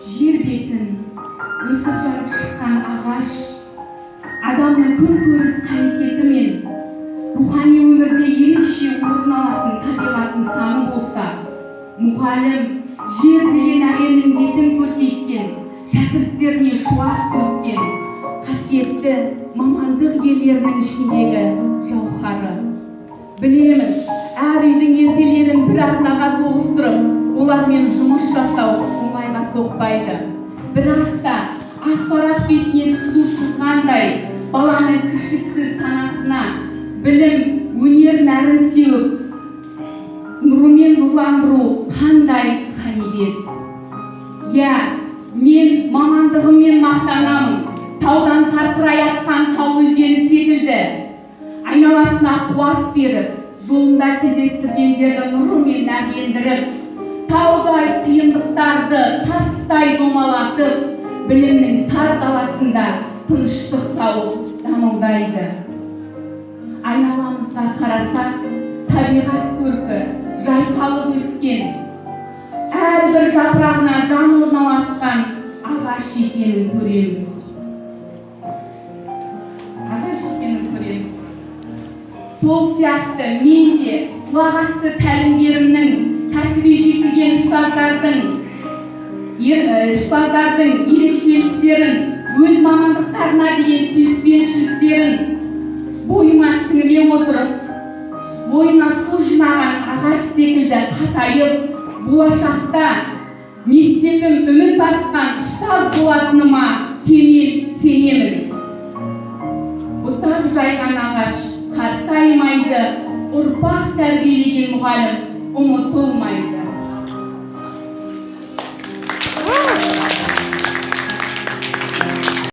жер бетін өсіп жарып шыққан ағаш, адамның күнкөріс қарекеті мен рухани өмірде ерекше орын алатын табиғат нысаны болса, мұғалім жер деген әлемнің бетін көркейткен, шәкірттеріне шуақ төккен, қасиетті мамандық иелерінің ішіндегі жауһары. Білемін, әр үйдің ертелерін бір арнаға тоғыстырып, олармен жұмыс жасау оңайға соқпайды. Бірақ та ақпарат бетіне су сызғандай баланың кіршіксіз санасына білім, өнер нәрін сеуіп, нұрымен нұрландыру қандай ғанибет. Иә, мен мамандығыммен мақтанамын. Таудан сарқырай аққан тау өзені секілді айналасына қуат беріп, жолында кездестіргендерді нұрымен нәрлендіріп, таудай қиындықтарды тастай домалатып, білімнің сар даласында тыныштық тауып дамылдайды. Айналамызға қарасақ, табиғат көркі жайқалып өскен, әрбір жапырағына жан орналасқан ағаш екенін көреміз. Сол сияқты мен де ұлағатты тәлімгерімнің, кәсіби жетілген ұстаздардың ерекшеліктерін, өз мамандықтарына деген сүйіспеншіліктерін бойыма сіңіре отырып, бойына су жинаған ағаш секілді қатайып, болашақта мектебім үміт артқан ұстаз болатыныма кемел сенемін. Бұтақ жайған ағаш қартаймайды, ұрпақ тәрбиелеген мұғалім ұмытылмайды.